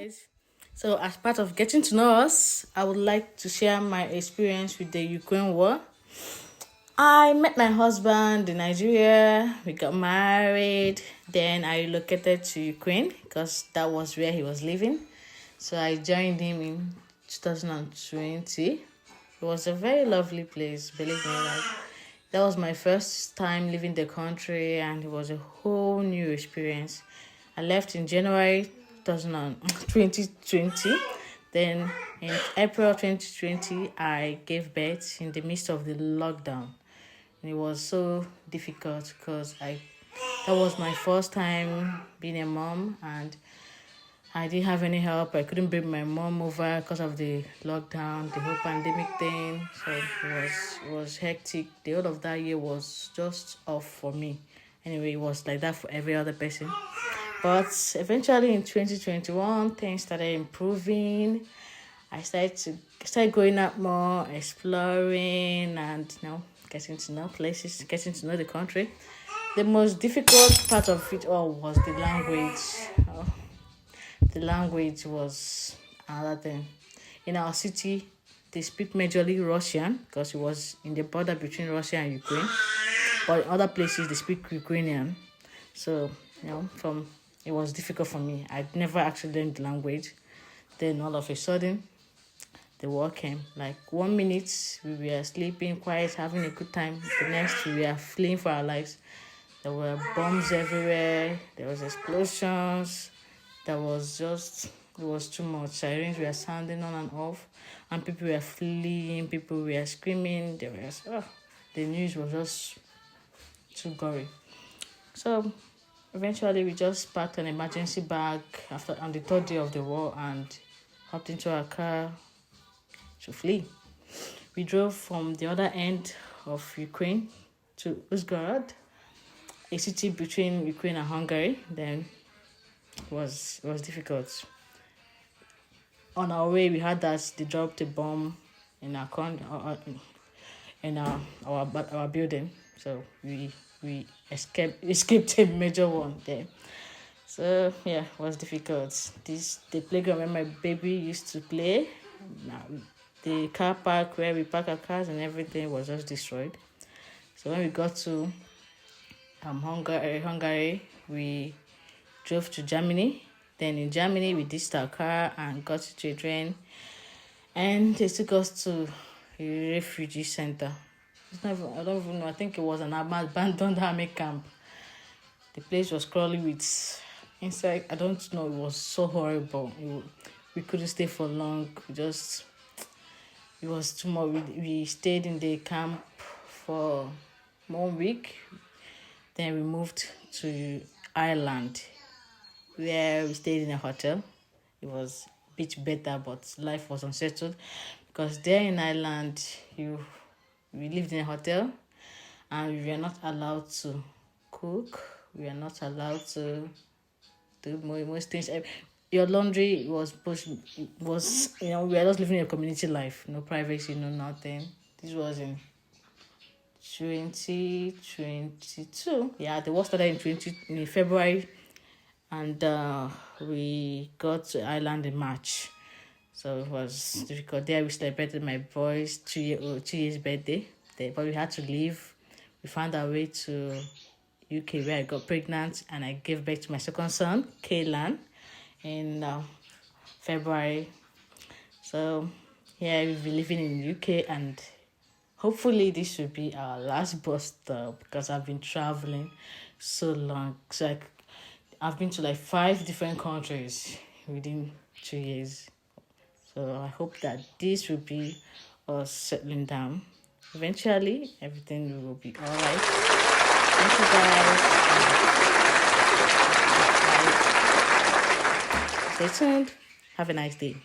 Guys, so as part of getting to know us, I would like to share my experience with the Ukraine war. I met my husband in Nigeria. We got married. Then I relocated to Ukraine because that was where he was living. So I joined him in 2020. It was a very lovely place, believe me. That was my first time leaving the country, and it was a whole new experience. I left in January 2020. Then in April 2020, I gave birth in the midst of the lockdown. And it was so difficult because that was my first time being a mom, and I didn't have any help. I couldn't bring my mom over because of the lockdown, the whole pandemic thing. So it was hectic. The whole of that year was just off for me. Anyway, it was like that for every other person. But eventually in 2021, things started improving. I started going out more, exploring, and getting to know places, getting to know the country. The most difficult part of it all was the language. The language was another thing. In our city, they speak majorly Russian because it was in the border between Russia and Ukraine. But in other places, they speak Ukrainian. So, it was difficult for me. I'd never actually learned the language. Then all of a sudden, the war came. Like 1 minute, we were sleeping, quiet, having a good time. The next, we were fleeing for our lives. There were bombs everywhere. There was explosions. It was too much. Sirens were sounding on and off. And people were fleeing. People were screaming. The news was just too gory. So eventually, we just packed an emergency bag on the third day of the war and hopped into our car to flee. We drove from the other end of Ukraine to Uzhgorod, a city between Ukraine and Hungary. Then it was difficult. On our way, we heard that they dropped a bomb in our building. So we escaped a major one there. So yeah, it was difficult. The playground where my baby used to play, the car park where we park our cars and everything was just destroyed. So when we got to Hungary, we drove to Germany. Then in Germany, we ditched our car and got to a train, and they took us to a refugee center. I don't even know. I think it was an abandoned army camp. The place was crawling with inside. I don't know. It was so horrible. We couldn't stay for long. It was too much. We stayed in the camp for 1 week. Then we moved to Ireland, where we stayed in a hotel. It was a bit better, but life was unsettled because there in Ireland, we lived in a hotel, and we were not allowed to cook. We were not allowed to do most things. Your laundry we were just living a community life. No privacy, no nothing. This was in 2022. Yeah, the war started in February, and we got to Ireland in March. So it was difficult. There we celebrated my boy's 2 years birthday. But we had to leave. We found our way to UK where I got pregnant and I gave birth to my second son, Kaylan, in February. So yeah, we've been living in UK, and hopefully this will be our last bus stop because I've been traveling so long. So I've been to 5 different countries within 2 years. So I hope that this will be us settling down. Eventually, everything will be all right. Thank you, guys. Stay tuned. Have a nice day.